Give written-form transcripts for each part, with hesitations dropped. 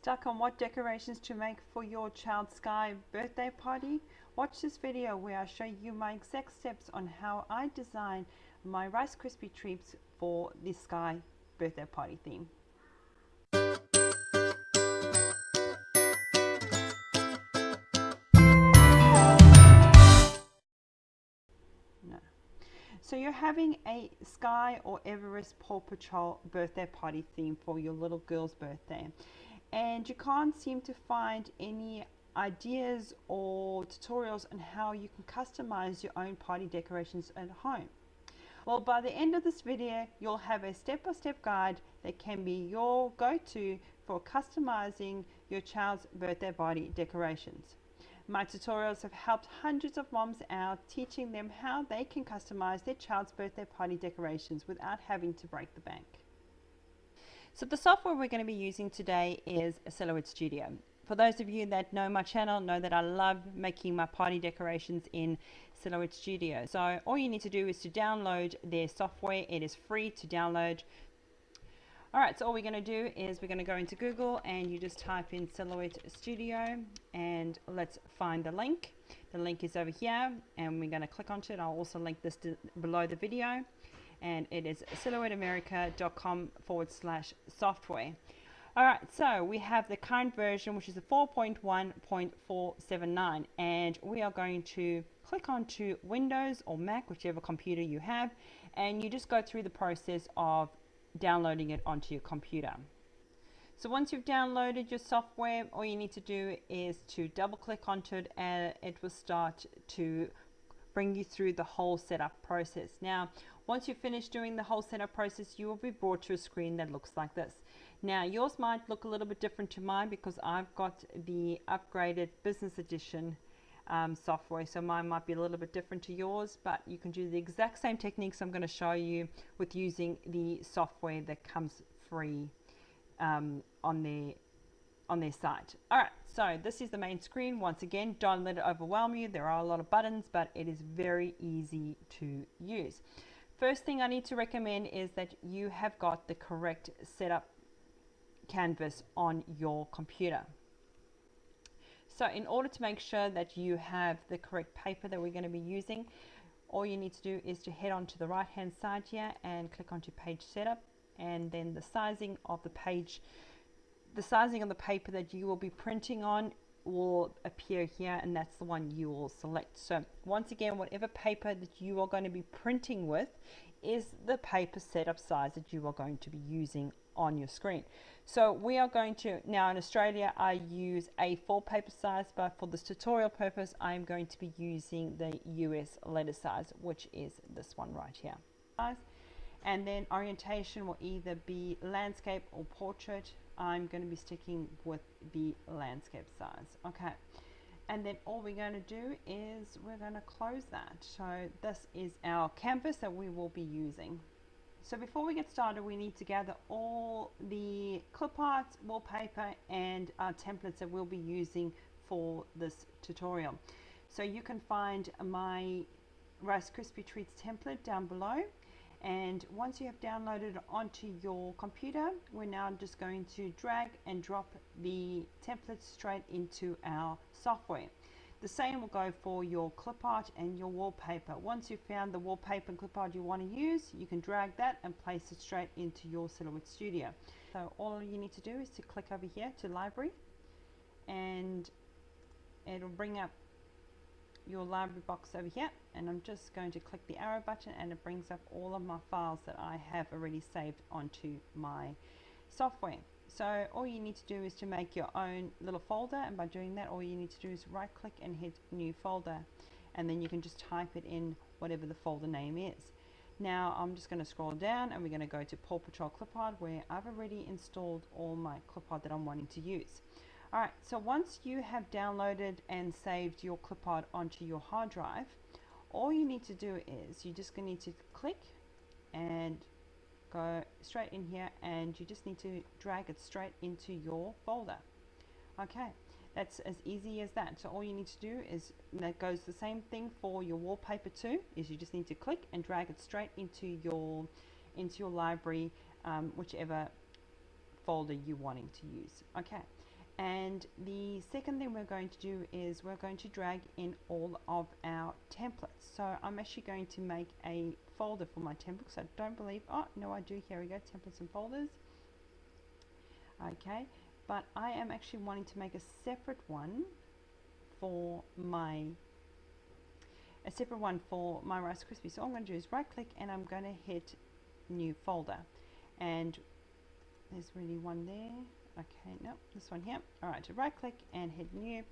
Stuck on what decorations to make for your child's Skye birthday party? Watch this video where I show you my exact steps on how I design my Rice Krispie treats for the Skye birthday party theme. So you're having a Skye or Everest Paw Patrol birthday party theme for your little girl's birthday, and you can't seem to find any ideas or tutorials on how you can customize your own party decorations at home. Well, by the end of this video, you'll have a step-by-step guide that can be your go-to for customizing your child's birthday party decorations. My tutorials have helped hundreds of moms out, teaching them how they can customize their child's birthday party decorations without having to break the bank. So the software we're going to be using today is Silhouette Studio. For those of you that know my channel, know that I love making my party decorations in Silhouette Studio. So all you need to do is to download their software. It is free to download. Alright, so all we're going to do is we're going to go into Google and you just type in Silhouette Studio and let's find the link. The link is over here and we're going to click onto it. I'll also link this below the video, and it is silhouetteamerica.com/software. Alright, so we have the current version, which is the 4.1.479, and we are going to click onto Windows or Mac, whichever computer you have, and you just go through the process of downloading it onto your computer. So once you've downloaded your software, all you need to do is to double click onto it and it will start to bring you through the whole setup process. Now, once you've finished doing the whole setup process, you will be brought to a screen that looks like this. Now, yours might look a little bit different to mine because I've got the upgraded business edition software, so mine might be a little bit different to yours, but you can do the exact same techniques I'm going to show you with using the software that comes free on their site. Alright, so this is the main screen. Once again, don't let it overwhelm you. There are a lot of buttons, but it is very easy to use. First thing I need to recommend is that you have got the correct setup canvas on your computer. So in order to make sure that you have the correct paper that we're going to be using, all you need to do is to head on to the right hand side here and click onto page setup, and then the sizing of the page, the sizing of the paper that you will be printing on will appear here, and that's the one you will select. So once again, whatever paper that you are going to be printing with is the paper setup size that you are going to be using on your screen. So we are going to, now in Australia I use A4 paper size, but for this tutorial purpose I'm going to be using the US letter size, which is this one right here. And then orientation will either be landscape or portrait. I'm going to be sticking with the landscape size. Okay, and then all we're going to do is we're going to close that. So this is our canvas that we will be using. So before we get started, we need to gather all the clip art, wallpaper, and templates that we'll be using for this tutorial. So you can find my Rice Krispie Treats template down below. And once you have downloaded it onto your computer, we're now just going to drag and drop the template straight into our software. The same will go for your clip art and your wallpaper. Once you've found the wallpaper and clip art you want to use, you can drag that and place it straight into your Silhouette Studio. So all you need to do is to click over here to library, and it'll bring up your library box over here, and I'm just going to click the arrow button and it brings up all of my files that I have already saved onto my software. So all you need to do is to make your own little folder, and by doing that all you need to do is right click and hit new folder, and then you can just type it in whatever the folder name is. Now I'm just going to scroll down and we're going to go to Paw Patrol clip art, where I've already installed all my clip art that I'm wanting to use. Alright, so once you have downloaded and saved your clip art onto your hard drive, all you need to do is you just need to click and go straight in here, and you just need to drag it straight into your folder. Okay, that's as easy as that. So all you need to do is, that goes the same thing for your wallpaper too, is you just need to click and drag it straight into your library, whichever folder you're wanting to use. Okay, And the second thing we're going to do is we're going to drag in all of our templates. So I'm actually going to make a folder for my templates. I don't believe, oh no I do, here we go, templates and folders. Okay, but I am actually wanting to make a separate one for my Rice Krispies. So all I'm going to do is right click and I'm going to hit new folder, and there's really one there. Okay, no, this one here. All right, so right click and hit new,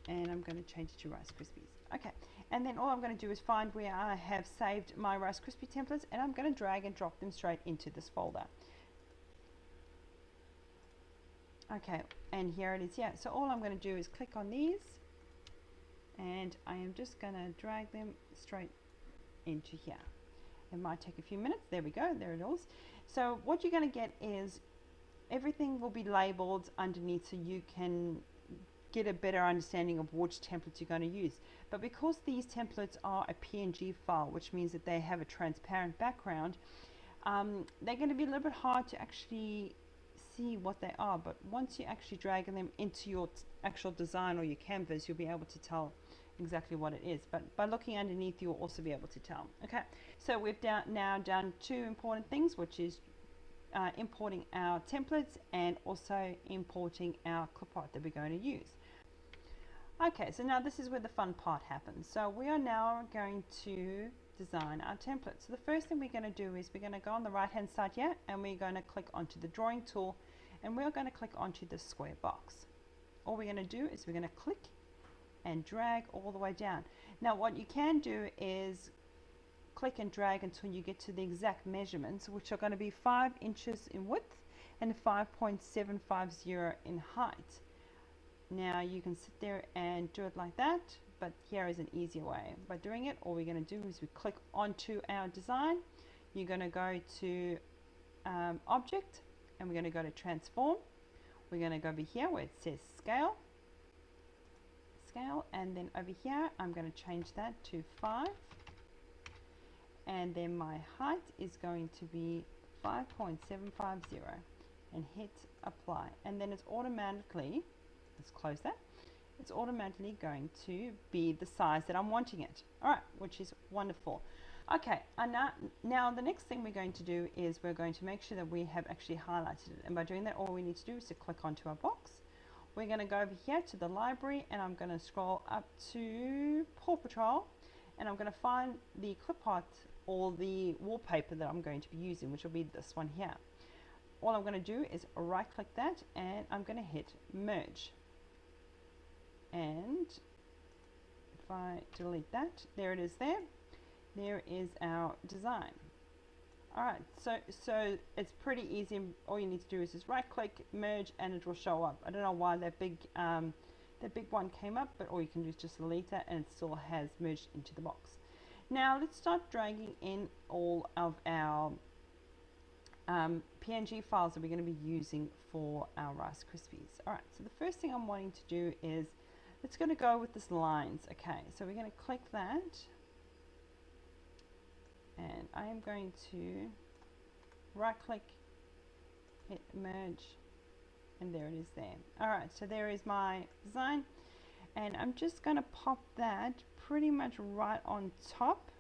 and I'm going to change it to Rice Krispies. Okay, and then all I'm going to do is find where I have saved my Rice Krispie templates, and I'm going to drag and drop them straight into this folder. Okay, and here it is. Yeah, so all I'm going to do is click on these, and I am just going to drag them straight into here. It might take a few minutes. There we go, there it is. So what you're going to get is everything will be labeled underneath so you can get a better understanding of which templates you're going to use. But because these templates are a PNG file, which means that they have a transparent background, they're going to be a little bit hard to actually see what they are. But once you actually drag them into your actual design or your canvas, you'll be able to tell exactly what it is. But by looking underneath, you'll also be able to tell. Okay, so we've now done two important things, which is importing our templates and also importing our clipart that we're going to use. Okay, so now this is where the fun part happens. So we are now going to design our template. So the first thing we're going to do is we're going to go on the right hand side here, and we're going to click onto the drawing tool, and we're going to click onto the square box. All we're going to do is we're going to click and drag all the way down. Now what you can do is click and drag until you get to the exact measurements, which are going to be 5 inches in width and 5.750 in height. Now you can sit there and do it like that, but here is an easier way. By doing it, all we're going to do is we click onto our design. You're going to go to object, and we're going to go to transform. We're going to go over here where it says scale, and then over here I'm going to change that to 5, and then my height is going to be 5.750, and hit apply, and then it's automatically, let's close that, it's automatically going to be the size that I'm wanting it. Alright, which is wonderful. Okay, and now the next thing we're going to do is we're going to make sure that we have actually highlighted it, and by doing that all we need to do is to click onto our box. We're going to go over here to the library, and I'm going to scroll up to Paw Patrol, and I'm going to find the clipart or the wallpaper that I'm going to be using, which will be this one here. All I'm going to do is right click that, and I'm going to hit merge, and if I delete that, there it is there is our design. Alright, so it's pretty easy. All you need to do is just right click, merge, and it will show up. I don't know why that big one came up, but all you can do is just delete that, and it still has merged into the box. Now let's start dragging in all of our PNG files that we're going to be using for our Rice Krispies. Alright, so the first thing I'm wanting to do is it's going to go with this lines. Okay, so we're going to click that, and I am going to right click, hit merge, and there it is there. Alright, so there is my design, and I'm just going to pop that pretty much right on top,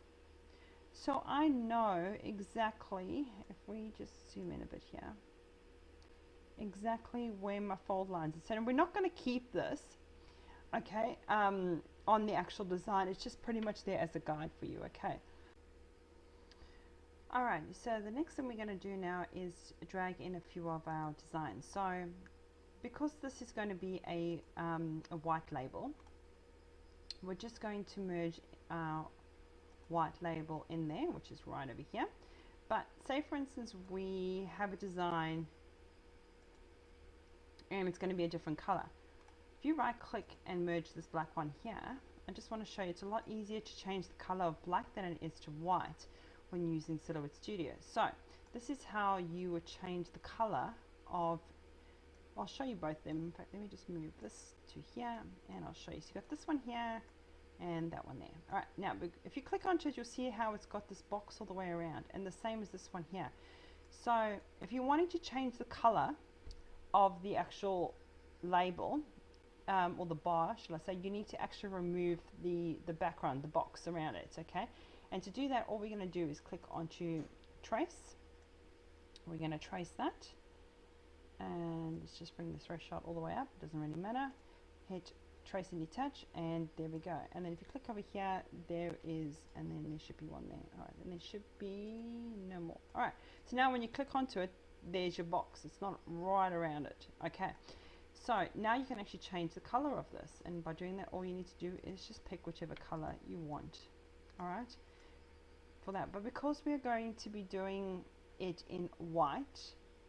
so I know exactly, if we just zoom in a bit here, exactly where my fold lines are. So we're not going to keep this, okay, on the actual design. It's just pretty much there as a guide for you. Okay. Alright, so the next thing we're going to do now is drag in a few of our designs. So because this is going to be a white label, we're just going to merge our white label in there, which is right over here. But say for instance we have a design and it's going to be a different color. If you right click and merge this black one here, I just want to show you it's a lot easier to change the color of black than it is to white when using Silhouette Studio. So this is how you would change the color of, I'll show you both of them. In fact, let me just move this to here and I'll show you. So you've got this one here and that one there. Alright, now if you click onto it, you'll see how it's got this box all the way around, and the same as this one here. So if you're wanting to change the color of the actual label, or the bar, shall I say, you need to actually remove the background, the box around it, okay? And to do that, all we're going to do is click onto trace. We're going to trace that, and let's just bring the threshold all the way up, it doesn't really matter. Hit trace and detach, and there we go. And then if you click over here, there is, and then there should be one there. All right, and there should be no more. All right, so now when you click onto it, there's your box. It's not right around it. Okay, so now you can actually change the color of this, and by doing that, all you need to do is just pick whichever color you want. All right, for that. But because we're going to be doing it in white,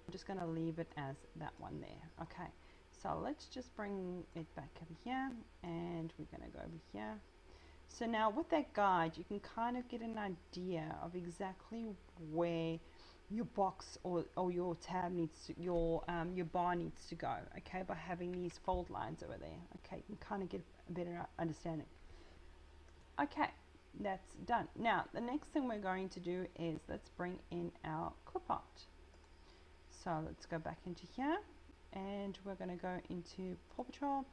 I'm just going to leave it as that one there. Okay, so let's just bring it back over here, and we're going to go over here. So now with that guide, you can kind of get an idea of exactly where your box or your tab needs to, your bar needs to go, okay, by having these fold lines over there. Okay, you can kind of get a better understanding. Okay, that's done. Now the next thing we're going to do is let's bring in our clip art. So let's go back into here, and we're going to go into Paw Patrol,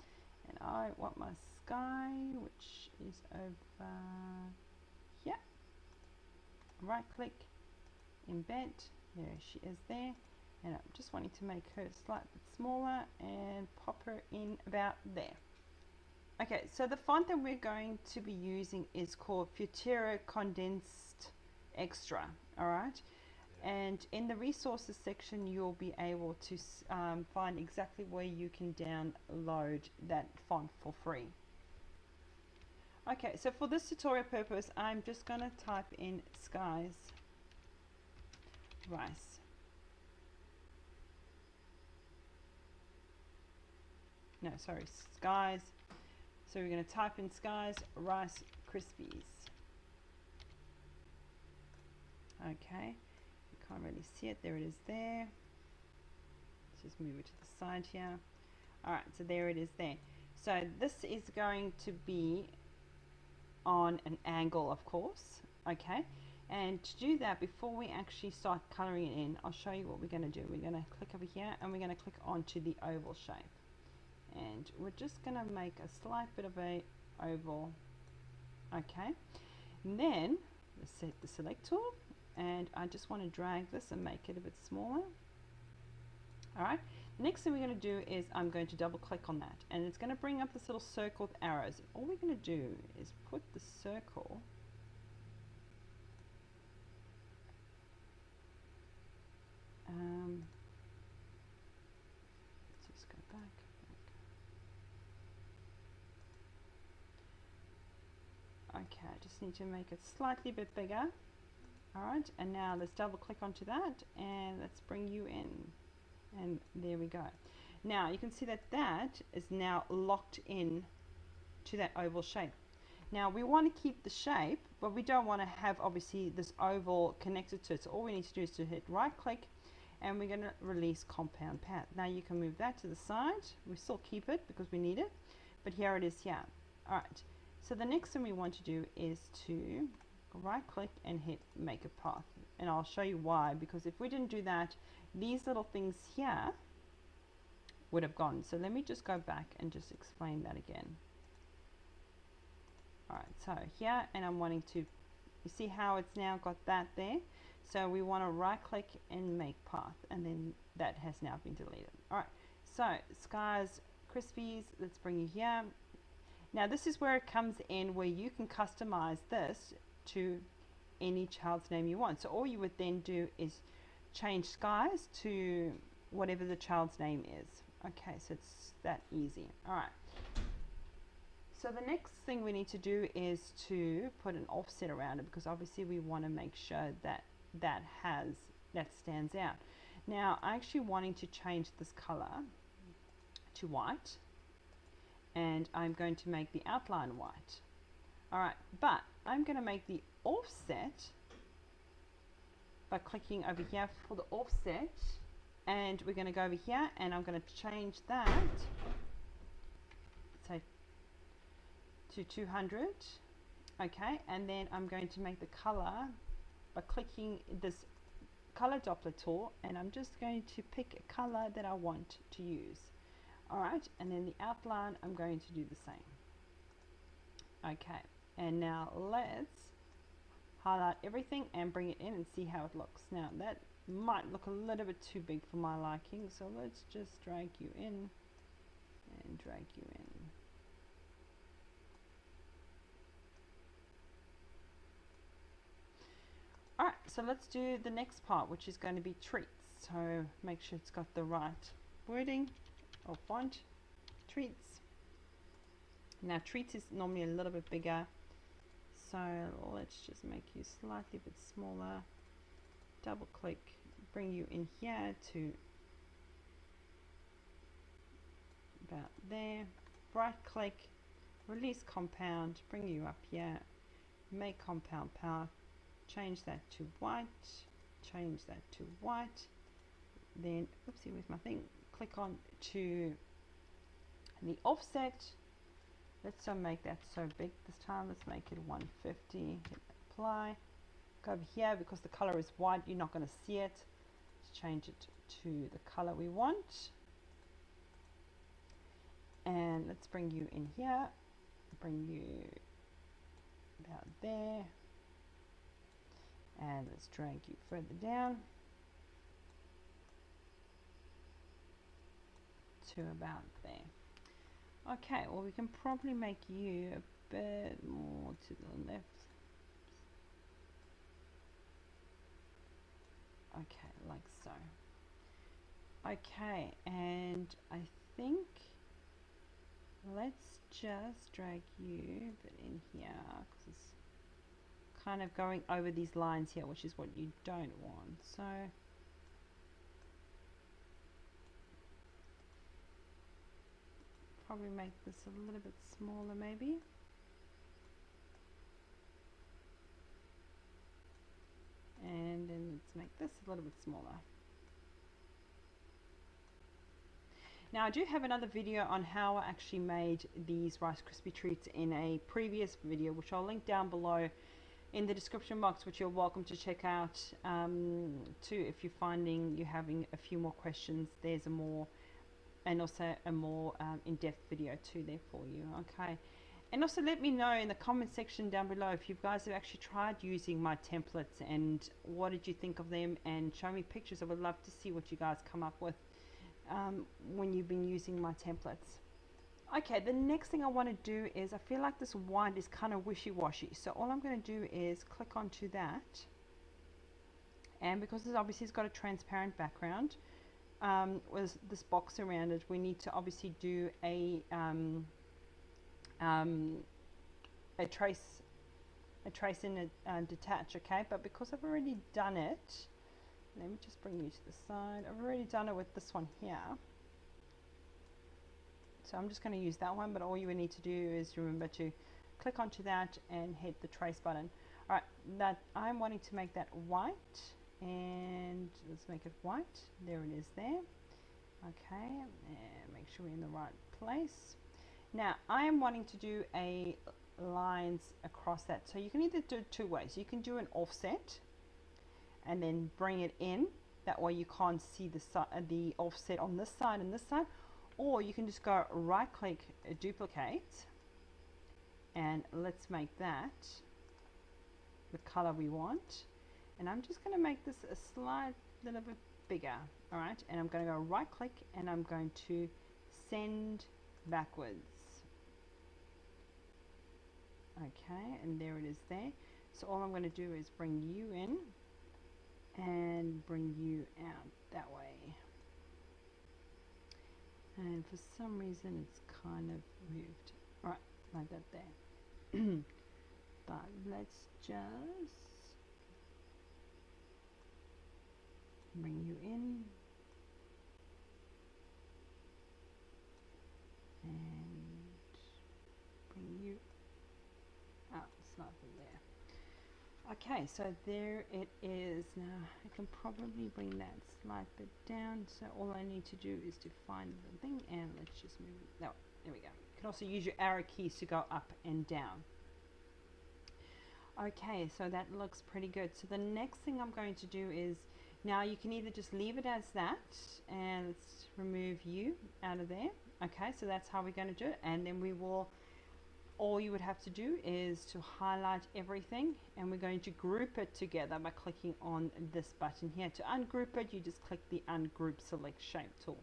and I want my Skye, which is over here. Right click, embed, there she is there, and I'm just wanting to make her a slight bit smaller and pop her in about there. Okay, so the font that we're going to be using is called Futera Condensed Extra, alright? And in the resources section, you'll be able to find exactly where you can download that font for free. Okay, so for this tutorial purpose, I'm just going to type in Skye's Rice. No, sorry, Skye's. So we're going to type in Skye's Rice Krispies. Okay, you can't really see it. There it is there. Let's just move it to the side here. Alright, so there it is there. So this is going to be on an angle, of course. Okay, and to do that, before we actually start coloring it in, I'll show you what we're going to do. We're going to click over here, and we're going to click onto the oval shape. And we're just going to make a slight bit of a oval. Okay, and then let's set the select tool, and I just want to drag this and make it a bit smaller. Alright, the next thing we're going to do is I'm going to double click on that, and it's going to bring up this little circle with arrows. All we're going to do is put the circle let's just go back. Okay, I just need to make it slightly bit bigger. Alright, and now let's double click onto that, and let's bring you in, and there we go. Now you can see that that is now locked in to that oval shape. Now we want to keep the shape, but we don't want to have obviously this oval connected to it, so all we need to do is to hit right click, and we're going to release compound path. Now you can move that to the side. We still keep it because we need it, but here it is here. Alright, so the next thing we want to do is to right click and hit make a path, and I'll show you why, because if we didn't do that, these little things here would have gone. So let me just go back and just explain that again. Alright, so here, and I'm wanting to, you see how it's now got that there? So we want to right click and make path, and then that has now been deleted. Alright, so Skye's Krispies, let's bring you here. Now this is where it comes in, where you can customize this to any child's name you want. So all you would then do is change Skye's to whatever the child's name is. Okay, so it's that easy. Alright, so the next thing we need to do is to put an offset around it, because obviously we want to make sure that that stands out. Now I'm actually wanting to change this color to white, and I'm going to make the outline white. Alright, but I'm going to make the offset by clicking over here for the offset, and we're going to go over here, and I'm going to change that, say, to 200. Okay, and then I'm going to make the color by clicking this color doppler tool, and I'm just going to pick a color that I want to use. Alright, and then the outline, I'm going to do the same. Okay, and now let's highlight everything and bring it in and see how it looks. Now that might look a little bit too big for my liking, so let's just drag you in and drag you in. Alright, so let's do the next part, which is going to be treats. So make sure it's got the right wording or font. Treats. Now treats is normally a little bit bigger, so let's just make you slightly bit smaller. Double click, bring you in here to about there. Right click, release compound, bring you up here. Make compound path, change that to white, change that to white. Then, oopsie, where's my thing? Click on to the offset. Let's not make that so big this time. Let's make it 150. Hit apply. Go over here, because the color is white, you're not going to see it. Let's change it to the color we want. And let's bring you in here. Bring you about there. And let's drag you further down to about there. Okay, well, we can probably make you a bit more to the left. Okay, like so. Okay, and I think let's just drag you a bit in here, because it's kind of going over these lines here, which is what you don't want. So probably make this a little bit smaller maybe. And then let's make this a little bit smaller. Now I do have another video on how I actually made these Rice Krispie treats in a previous video, which I'll link down below in the description box, which you're welcome to check out too if you're finding you're having a few more questions. There's a more, and also a more in-depth video too there for you. Okay, and also let me know in the comment section down below if you guys have actually tried using my templates and what did you think of them, and show me pictures. I would love to see what you guys come up with when you've been using my templates. Okay, the next thing I want to do is, I feel like this white is kind of wishy-washy, so all I'm going to do is click onto that, and because this obviously has got a transparent background with this box around it, we need to obviously do a trace in a detach. Okay, but because I've already done it, let me just bring you to the side. I've already done it with this one here, so I'm just going to use that one, but all you would need to do is remember to click onto that and hit the trace button. Alright, that I'm wanting to make that white, and let's make it white. There it is there. Okay, and make sure we're in the right place. Now I am wanting to do a lines across that, so you can either do it two ways. You can do an offset and then bring it in, that way you can't see the offset on this side and this side, or you can just go right click, duplicate, and let's make that the color we want. And I'm just going to make this a slight little bit bigger. Alright, and I'm going to go right click and I'm going to send backwards. Okay, and there it is there. So all I'm going to do is bring you in and bring you out that way. And for some reason it's kind of moved. Right, like that there. But let's just bring you in and bring you out slightly there. Okay, so there it is. Now I can probably bring that slight bit down, so all I need to do is to find the thing, and let's just move it. No, there we go. You can also use your arrow keys to go up and down. Okay, so that looks pretty good. So the next thing I'm going to do is Now you can either just leave it as that, and let's remove you out of there. Okay, so that's how we're going to do it, and then we will, all you would have to do is to highlight everything, and we're going to group it together by clicking on this button here. To ungroup it, you just click the ungroup select shape tool.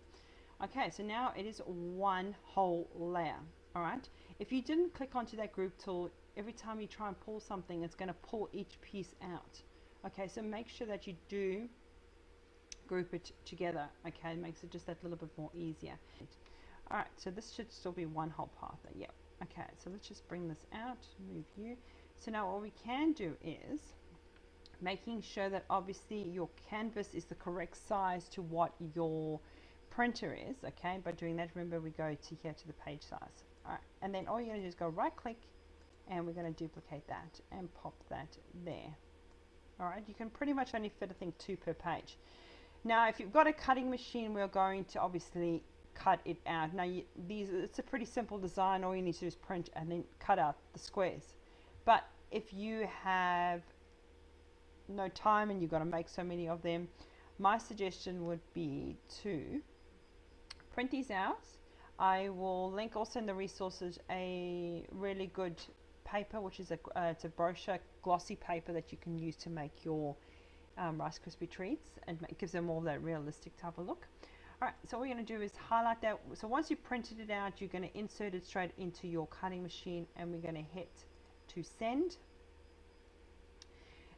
Okay, so now it is one whole layer. All right, if you didn't click onto that group tool, every time you try and pull something, it's going to pull each piece out. Okay, so make sure that you do group it together. Okay, it makes it just that little bit more easier. All right, so this should still be one whole part there. Yep. Okay, so let's just bring this out, move you. So now what we can do is making sure that obviously your canvas is the correct size to what your printer is. Okay, by doing that, remember we go to here to the page size. All right, and then all you're going to do is go right click, and we're going to duplicate that and pop that there. All right, you can pretty much only fit, I think, 2 per page. Now if you've got a cutting machine, we're going to obviously cut it out. Now it's a pretty simple design. All you need to do is print and then cut out the squares. But if you have no time and you've got to make so many of them, my suggestion would be to print these out. I will link also in the resources a really good paper, which is it's a brochure glossy paper that you can use to make your Rice Krispie treats, and it gives them all that realistic type of look. Alright, so what we're going to do is highlight that. So once you've printed it out, you're going to insert it straight into your cutting machine, and we're going to hit to send.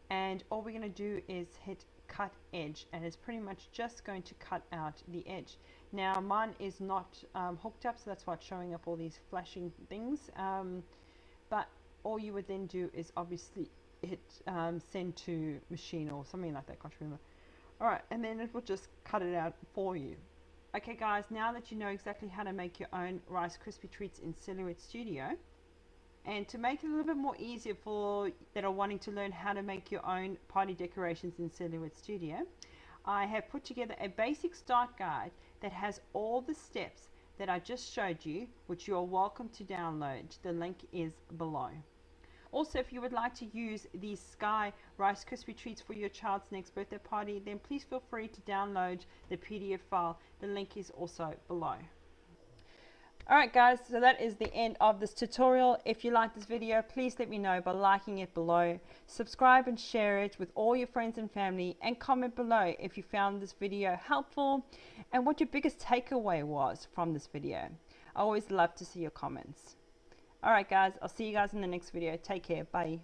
And all we're going to do is hit cut edge, and it's pretty much just going to cut out the edge. Now mine is not hooked up, so that's why it's showing up all these flashing things. But all you would then do is obviously hit send to machine or something like that, can't remember. Alright, and then it will just cut it out for you. Okay guys, now that you know exactly how to make your own Rice Krispie treats in Silhouette Studio, and to make it a little bit more easier for that are wanting to learn how to make your own party decorations in Silhouette Studio, I have put together a basic start guide that has all the steps that I just showed you, which you are welcome to download. The link is below. Also, if you would like to use these Skye Rice Krispie treats for your child's next birthday party, then please feel free to download the PDF file. The link is also below. Alright guys, so that is the end of this tutorial. If you like this video, please let me know by liking it below. Subscribe and share it with all your friends and family, and comment below if you found this video helpful and what your biggest takeaway was from this video. I always love to see your comments. Alright guys, I'll see you guys in the next video. Take care. Bye.